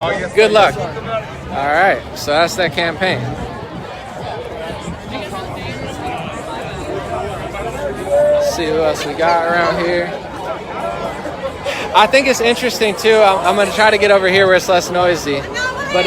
Good luck. All right, so that's that campaign. Let's see who else we got around here. I think it's interesting too. I'm going to try to get over here where it's less noisy. But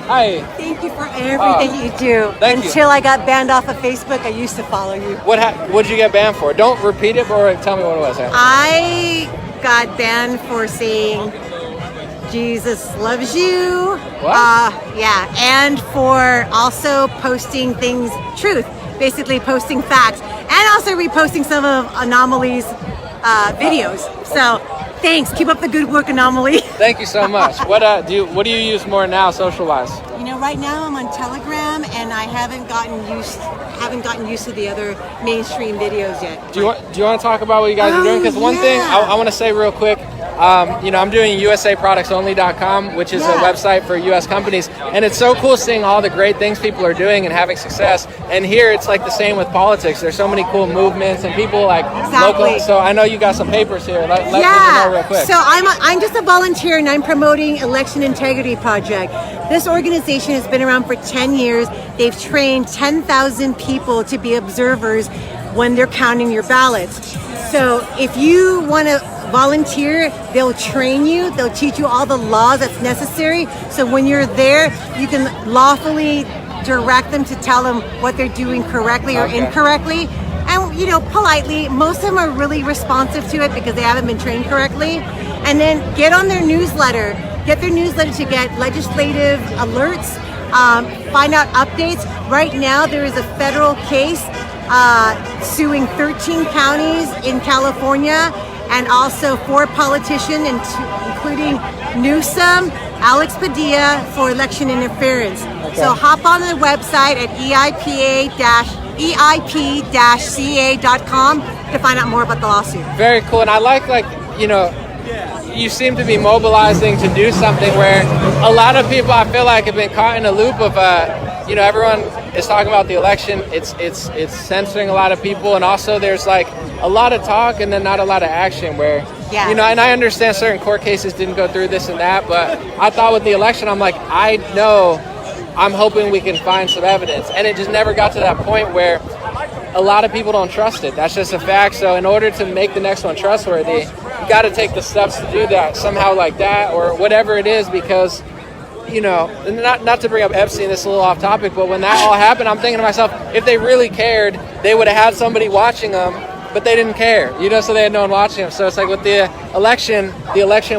hi. Thank you for everything you do. Until I got banned off of Facebook, I used to follow you. What'd you get banned for? Don't repeat it, or tell me what it was. I got banned for saying Jesus loves you. What? Yeah, and for also posting things, truth, basically posting facts, and also reposting some of Anomaly's videos. So thanks. Keep up the good work, Anomaly. Thank you so much. What do you use more now, social wise? You know, right now I'm on Telegram, and I haven't gotten used to the other mainstream videos yet. Do you want to talk about what you guys are doing? Because one thing I want to say real quick. I'm doing USAProductsOnly.com, which is a website for U.S. companies, and it's so cool seeing all the great things people are doing and having success. And here it's like the same with politics. There's so many cool movements and people like local. So I know you got some papers here. Let me know real quick. So I'm just a volunteer, and I'm promoting Election Integrity Project. This organization has been around for 10 years. They've trained 10,000 people to be observers when they're counting your ballots. So if you want to volunteer, they'll train you, they'll teach you all the laws that's necessary. So when you're there, you can lawfully direct them to tell them what they're doing correctly or incorrectly. And, politely, most of them are really responsive to it because they haven't been trained correctly. And then get on their newsletter. Get their newsletter to get legislative alerts, find out updates. Right now, there is a federal case suing 13 counties in California, and also 4 politicians, including Newsom, Alex Padilla, for election interference. So hop on the website at eip-ca.com to find out more about the lawsuit. Very cool, and I like you seem to be mobilizing to do something where a lot of people, I feel like, have been caught in a loop of everyone is talking about the election. It's censoring a lot of people, and also there's like a lot of talk and then not a lot of action where and I understand certain court cases didn't go through this and that, but I thought with the election, I'm hoping we can find some evidence, and it just never got to that point where a lot of people don't trust it. That's just a fact. So in order to make the next one trustworthy, you got to take the steps to do that somehow, like that or whatever it is, because not to bring up Epstein, this is a little off topic, but when that all happened, I'm thinking to myself, if they really cared, they would have had somebody watching them, but they didn't care, so they had no one watching them. So it's like with the election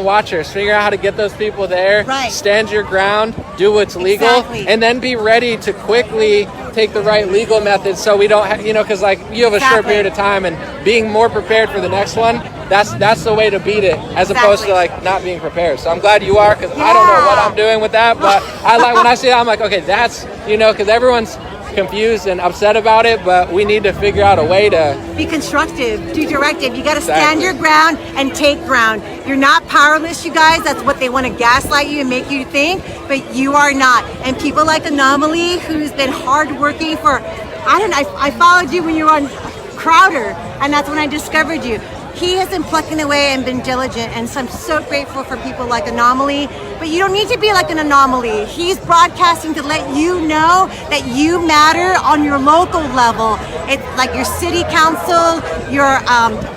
watchers, figure out how to get those people there, stand your ground, do what's legal, and then be ready to quickly take the right legal methods so we don't, because you have a short period of time, and being more prepared for the next one, that's the way to beat it, as opposed to not being prepared. So I'm glad you are, because I don't know what I'm doing with that, but I like when I see that, I'm like, okay, that's, because everyone's confused and upset about it, but we need to figure out a way to be constructive, do directive. You got to stand your ground and take ground. You're not powerless, you guys. That's what they want to gaslight you and make you think, but you are not. And people like Anomaly, who's been hardworking for, I followed you when you were on Crowder, and that's when I discovered you. He has been plucking away and been diligent, and so I'm so grateful for people like Anomaly. But you don't need to be like an Anomaly. He's broadcasting to let you know that you matter on your local level. It's like your city council, your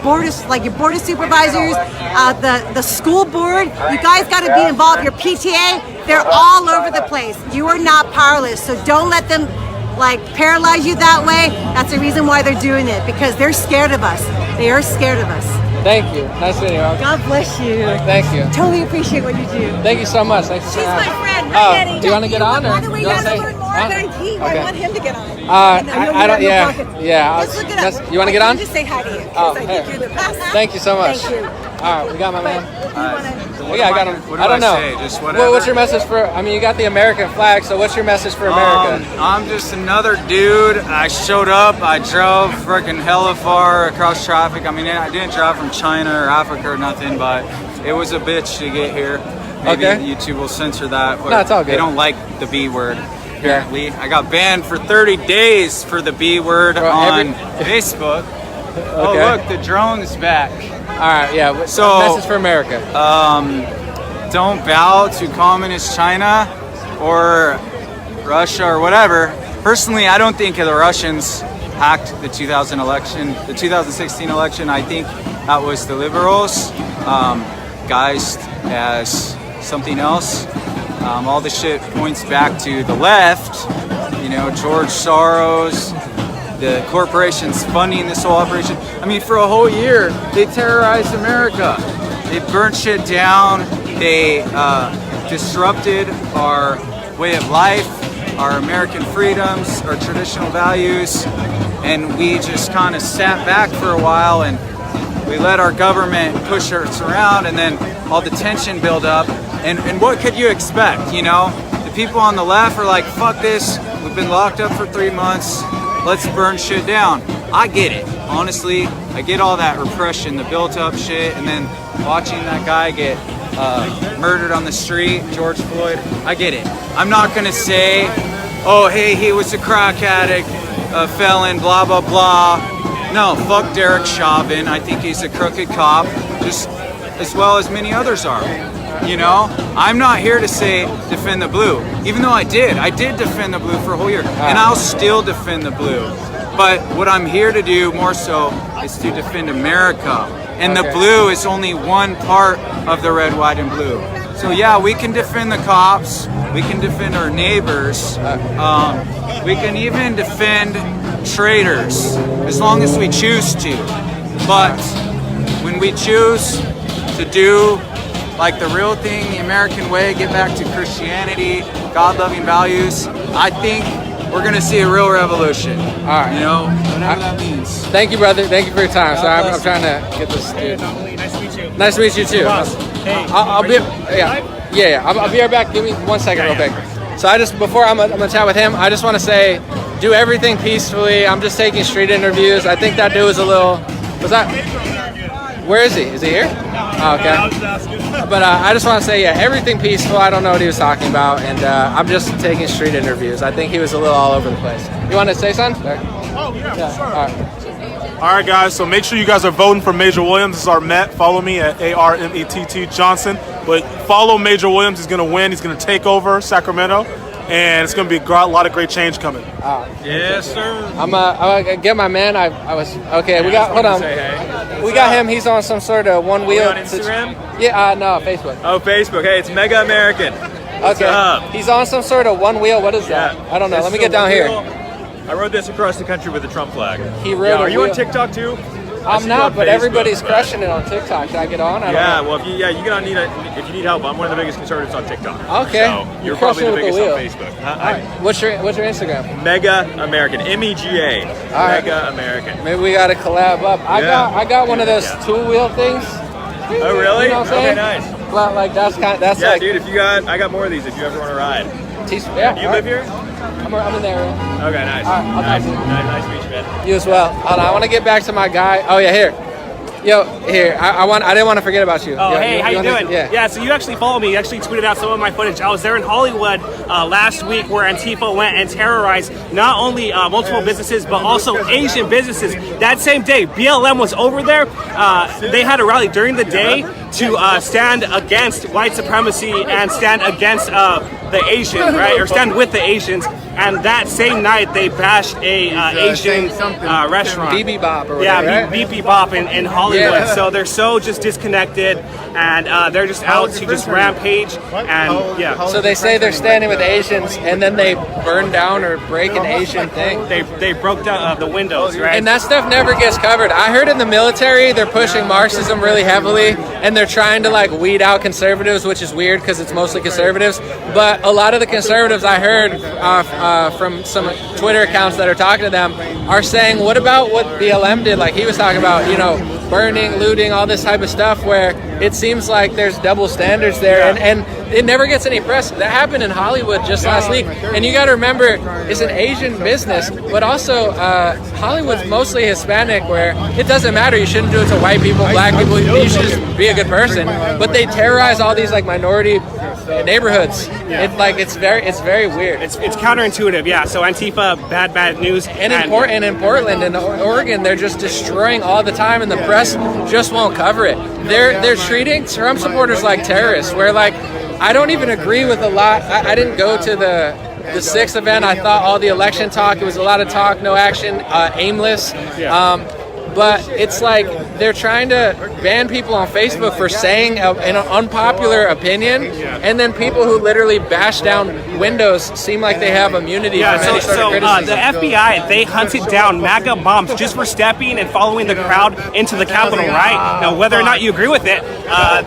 board of supervisors, the school board. You guys got to be involved. Your PTA, they're all over the place. You are not powerless, so don't let them paralyze you that way. That's the reason why they're doing it, because they're scared of us. They are scared of us. Thank you. Nice meeting you. God bless you. Thank you. Totally appreciate what you do. Thank you so much. Thanks for She's my friend. do you want to get on? By the way, you got to learn more about IT. I want him to get on. I don't. Yeah. Let's look it up. You want to get on? Just say hi to you. Oh, hey. Thank you so much. Thank you. All right, we got my man. I got him. I don't know. Say? Just whatever. What's your message for? You got the American flag. So what's your message for America? I'm just another dude. I showed up. I drove freaking hella far across traffic. I didn't drive from China or Africa or nothing, but it was a bitch to get here. Maybe YouTube will censor that. But no, it's all good. They don't like the B word. Apparently, I got banned for 30 days for the B word on Facebook. Oh, look, the drone's back. All right, yeah. So, message for America. don't bow to communist China or Russia or whatever. Personally, I don't think the Russians hacked the 2016 election. I think that was the liberals guised as something else. All the shit points back to the left, you know, George Soros, the corporations funding this whole operation. I mean, for a whole year, they terrorized America. They burnt shit down. They disrupted our way of life, our American freedoms, our traditional values, and we just kind of sat back for a while and we let our government push us around, and then all the tension build up. And what could you expect, you know? The people on the left are like, fuck this, we've been locked up for 3 months, let's burn shit down. I get it, honestly. I get all that repression, the built up shit, and then watching that guy get murdered on the street, George Floyd, I get it. I'm not gonna say, oh, hey, he was a crack addict, a felon, blah, blah, blah. No, fuck Derek Chauvin. I think he's a crooked cop, just as well as many others are. You know, I'm not here to say defend the blue, even though I did defend the blue for a whole year, and I'll still defend the blue. But what I'm here to do more so is to defend America, and the blue is only one part of the red, white, and blue. So yeah, we can defend the cops, we can defend our neighbors, we can even defend traitors as long as we choose to. But when we choose to do like the real thing, the American way, get back to Christianity, God-loving values, I think we're gonna see a real revolution. All right. You know, whatever that means. Thank you, brother. Thank you for your time. So I'm trying to get this. Dude. Nice to meet you. Nice to meet you too. Hey, I'll be. Yeah. I'll be right back. Give me 1 second, real quick. So before I'm gonna chat with him, I just want to say, do everything peacefully. I'm just taking street interviews. I think that dude was a little. Was that? Where is he? Is he here? Oh, okay. But I just want to say, yeah, everything peaceful. I don't know what he was talking about, and I'm just taking street interviews. I think he was a little all over the place. You want to say something? Oh, yeah, for sure. All right. All right, guys, so make sure you guys are voting for Major Williams. This is our Met. Follow me at ARMETT Johnson. But follow Major Williams. He's going to win. He's going to take over Sacramento. And it's going to be a lot of great change coming. Yes, sir. I'm get my man. I was okay. We got. Hold on. We got him. He's on some sort of one wheel. on Instagram? Yeah. No, Facebook. Oh, Facebook. Hey, it's Mega American. What's Okay. up? He's on some sort of one wheel. What is that? I don't know. This Let me is get a down here. wheel. I rode this across the country with the Trump flag. He rode. Yeah, are you wheel. on TikTok too? I'm not, but everybody's crushing it on TikTok. Should I get on? I don't know. Well, if you if you need help, I'm one of the biggest conservatives on TikTok. Okay. So you're crushing probably the it with biggest the on wheel. Facebook. All right. What's your Instagram? Mega American. MEGA. right. Mega American. Maybe we got to collab up. I got one of those two wheel things. Oh really? You know what I'm saying? Okay, nice. Well, like that's Yeah, like. dude. I got more of these. If you ever want to ride. Yeah. Do you live here? I'm in there. Okay, nice. All right, I'll Nice. talk to you. Nice to meet you, man. You as well. Hold on, I want to get back to my guy. Oh yeah, here. Yo, here. I didn't want to forget about you. Oh, Yo, hey, how you doing? Yeah. So you actually follow me. You actually tweeted out some of my footage. I was there in Hollywood last week where Antifa went and terrorized not only multiple businesses, but also Asian businesses. That same day, BLM was over there. They had a rally during the day to stand against white supremacy and stand against the Asians, right? Or stand with the Asians. And that same night, they bashed a Asian restaurant. BB Bop or whatever. Yeah, BB Bop in Hollywood. Yeah. So they're so just disconnected, and they're just out to just rampage. And yeah, So they say they're standing with Asians, and then they burn down or break an Asian thing. they broke down the windows, right? And that stuff never gets covered. I heard in the military they're pushing Marxism really heavily, and they're trying to like weed out conservatives, which is weird because it's mostly conservatives. But a lot of the conservatives I heard from some Twitter accounts that are talking to them are saying, what about what BLM did? Like he was talking about, burning, looting, all this type of stuff where it seems like there's double standards there, and it never gets any press. That happened in Hollywood just last week. And you got to remember, it's an Asian business, but also Hollywood's mostly Hispanic, where it doesn't matter. You shouldn't do it to white people, black people. You should just be a good person. But they terrorize all these like minority neighborhoods. It's very weird. It's counterintuitive, yeah. So Antifa, bad news. And in Portland and Oregon, they're just destroying all the time, and the press just won't cover it. They're treating Trump supporters like terrorists. Where like I don't even agree with a lot. I didn't go to the 6th event. I thought all the election talk, it was a lot of talk, no action, aimless. But it's like they're trying to ban people on Facebook for saying an unpopular opinion, and then people who literally bash down windows seem like they have immunity from any sort of criticism. The FBI, they hunted down MAGA moms just for stepping and following the crowd into the Capitol, right? Now, whether or not you agree with it,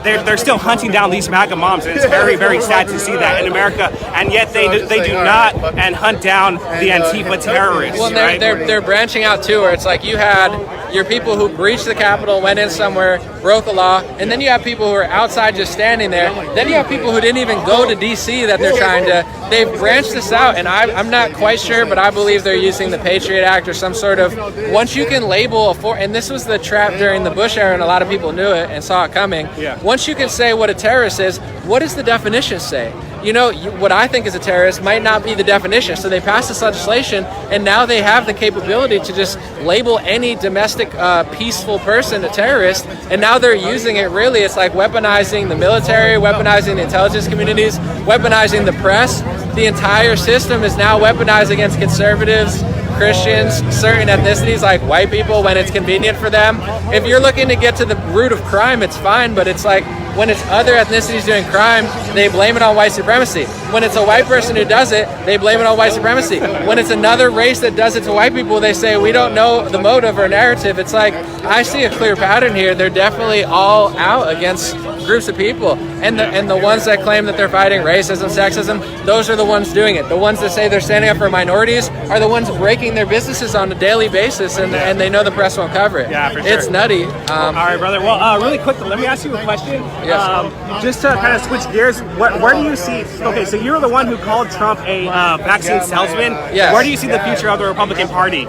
they're still hunting down these MAGA moms, and it's very, very sad to see that in America, and yet they do not and hunt down the Antifa terrorists. Well, right? they're branching out too, where it's like you had your people who breached the Capitol, went in somewhere, broke the law, and then you have people who are outside just standing there. Then you have people who didn't even go to D.C. that they're trying to. They've branched this out, and I'm not quite sure, but I believe they're using the Patriot Act or some sort of. Once you can label and this was the trap during the Bush era, and a lot of people knew it and saw it coming. Once you can say what a terrorist is, what does the definition say? You know, what I think is a terrorist might not be the definition. So they passed this legislation, and now they have the capability to just label any domestic peaceful person a terrorist. And now they're using it really. It's like weaponizing the military, weaponizing the intelligence communities, weaponizing the press. The entire system is now weaponized against conservatives, Christians, certain ethnicities like white people when it's convenient for them. If you're looking to get to the root of crime, it's fine, but it's like when it's other ethnicities doing crime, they blame it on white supremacy. When it's a white person who does it, they blame it on white supremacy. When it's another race that does it to white people, they say we don't know the motive or narrative. It's like, I see a clear pattern here. They're definitely all out against groups of people. And the ones that claim that they're fighting racism, sexism, those are the ones doing it. The ones that say they're standing up for minorities are the ones breaking their businesses on a daily basis, and they know the press won't cover it. Yeah, for sure. It's nutty. All right, brother. Well, really quick, let me ask you a question. Yes. Just to kind of switch gears, where do you see? Okay, so you're the one who called Trump a vaccine salesman. Yes. Where do you see the future of the Republican Party?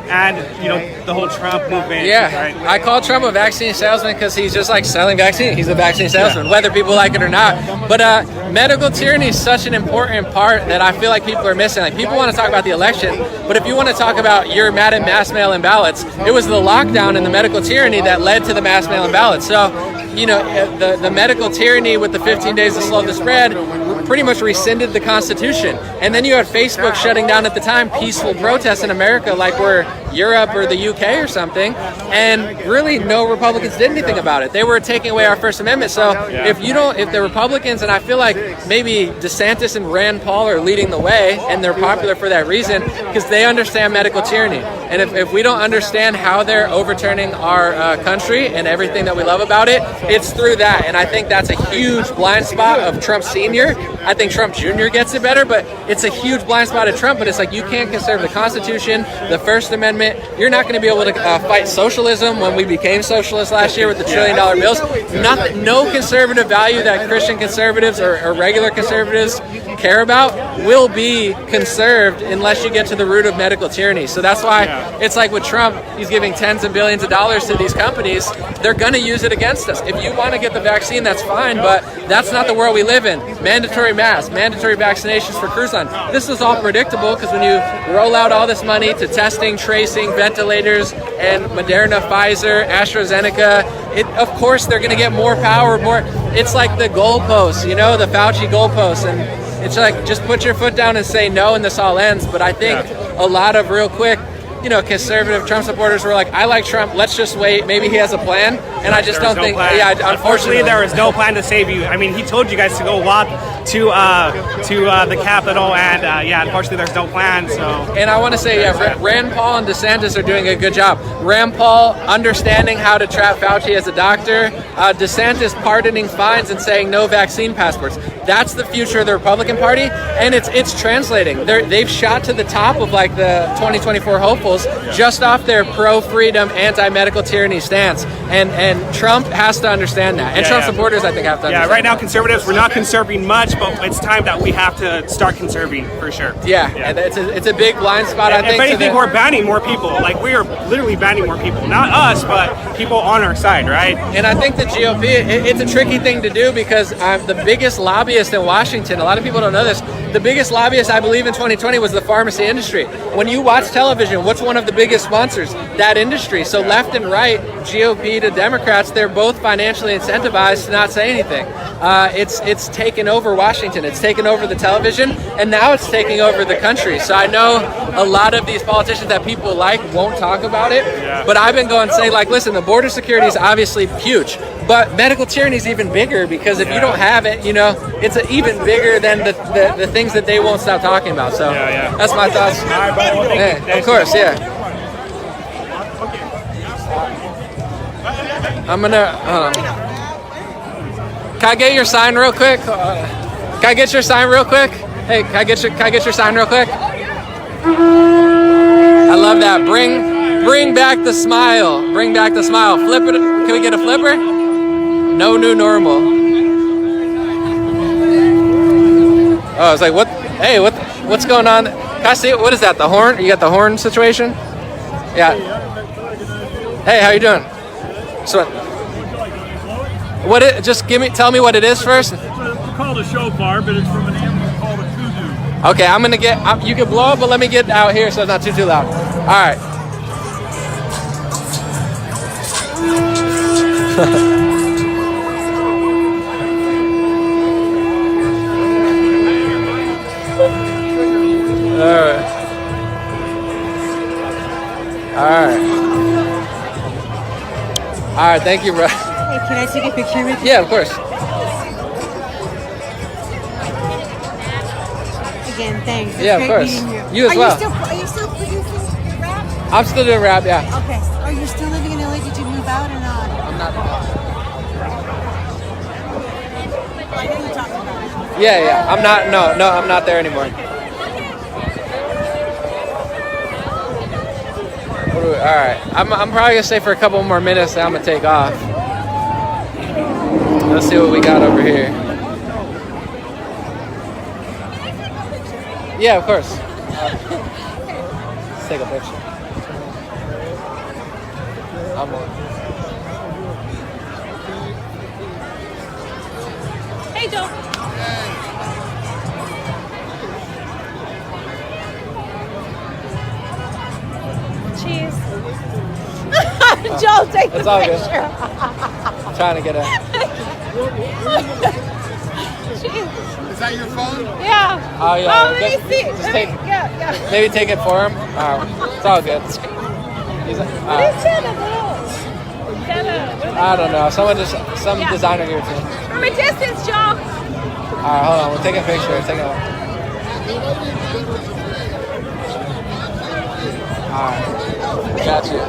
And, you know, the whole Trump movement. Yeah, right? I call Trump a vaccine salesman because he's just like selling vaccine. He's a vaccine salesman, whether people like it or not. But medical tyranny is such an important part that I feel like people are missing. Like, people want to talk about the election, but if you want to talk about you're mad at mass mail-in ballots, it was the lockdown and the medical tyranny that led to the mass mail-in ballots. So, you know, the medical tyranny with the 15 days to slow the spread pretty much rescinded the Constitution. And then you had Facebook shutting down at the time peaceful protests in America like we're Europe or the UK or something, and really no Republicans did anything about it. They were taking away our First Amendment. So if the Republicans, and I feel like maybe DeSantis and Rand Paul are leading the way, and they're popular for that reason, because they understand medical tyranny. And if we don't understand how they're overturning our country and everything that we love about it, it's through that. And I think that's a huge blind spot of Trump Sr. I think Trump Jr. gets it better, but it's a huge blind spot of Trump. But it's like, you can't conserve the Constitution, the First Amendment. You're not going to be able to fight socialism when we became socialists last year with the $1 trillion bills. No conservative value that Christian conservatives or regular conservatives care about will be conserved unless you get to the root of medical tyranny. So that's why it's like with Trump, he's giving tens of billions of dollars to these companies. They're going to use it against us. If you want to get the vaccine, that's fine, but that's not the world we live in. Mandatory masks, mandatory vaccinations for cruise line. This is all predictable because when you roll out all this money to testing, tracing, ventilators, and Moderna, Pfizer, AstraZeneca, of course they're going to get more power, more. It's like the goalposts, you know, the Fauci goalposts, and it's like, just put your foot down and say no and this all ends. But I think a lot of real quick, you know, conservative Trump supporters were like, I like Trump, let's just wait, maybe he has a plan. And I just don't think, unfortunately there is no plan to save you. I mean, he told you guys to go walk to the Capitol, and unfortunately there's no plan. So, and I want to say, Rand Paul and DeSantis are doing a good job. Rand Paul understanding how to trap Fauci as a doctor, DeSantis pardoning fines and saying no vaccine passports. That's the future of the Republican Party, and it's translating. They've shot to the top of like the 2024 hopefuls just off their pro-freedom, anti-medical tyranny stance, and Trump has to understand that, and Trump supporters, I think, have to understand. Right now, conservatives, we're not conserving much, but it's time that we have to start conserving for sure. And it's a big blind spot. I think. If anything, we're banning more people. Like, we are literally banning more people, not us, but people on our side, right? And I think the GOP, it's a tricky thing to do because the biggest lobby lobbyist in Washington. A lot of people don't know this. The biggest lobbyist, I believe, in 2020 was the pharmacy industry. When you watch television, what's one of the biggest sponsors? That industry. So left and right, GOP to Democrats, they're both financially incentivized to not say anything. It's taken over Washington. It's taken over the television, and now it's taking over the country. So I know a lot of these politicians that people like won't talk about it, but I've been going to say, like, listen, the border security is obviously huge, but medical tyranny is even bigger, because if you don't have it, you know, it's even bigger than the things that they won't stop talking about. So that's my thoughts. Of course, I'm gonna. Can I get your sign real quick? Can I get your sign real quick? Hey, can I get your sign real quick? I love that. Bring back the smile. Bring back the smile. Flip it. Can we get a flipper? No new normal. Oh, I was like, what? Hey, what's going on? Can I see it? What is that? The horn? You got the horn situation? Yeah. Hey, how you doing? So, tell me what it is first. It's called a shofar, but it's from an animal called a kudu. Okay, I'm gonna get. You can blow it, but let me get out here so it's not too loud. All right. All right. Thank you, bro. Hey, can I take a picture with you? Yeah, of course. Again, thanks. It's Yeah, of great course. meeting you. You as well. Are you still producing rap? I'm still doing rap, yeah. Okay. Are you still living in LA? Did you move out or not? I'm not. I know you talked about it. Yeah. I'm not. No, I'm not there anymore. All right. I'm probably gonna stay for a couple more minutes, and I'm gonna take off. Let's see what we got over here. Yeah, of course. Let's take a picture. I'm on. Hey, Joe. Cheese. Joe, take the It's all good. picture. Trying to get a. Cheese. Is that your phone? Yeah. Oh yeah. Oh, let me see. Yeah. Maybe take it for him. It's all good. He's, What is Jenna? I don't know. Some designer gave it to me. From a distance, Joe. All right, hold on. We'll take a picture. All right. Got you.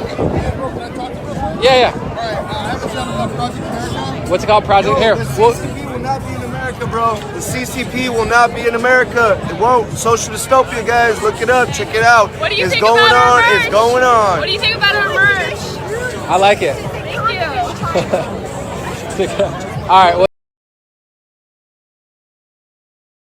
Yeah. What's it called? Project here. The CCP will not be in America, bro. The CCP will not be in America. It won't. Social dystopia, guys. Look it up. Check it out. What do you it's think going about our on. merch? It's going on. What do you think about our merch? I like it. Thank you. All right. Well,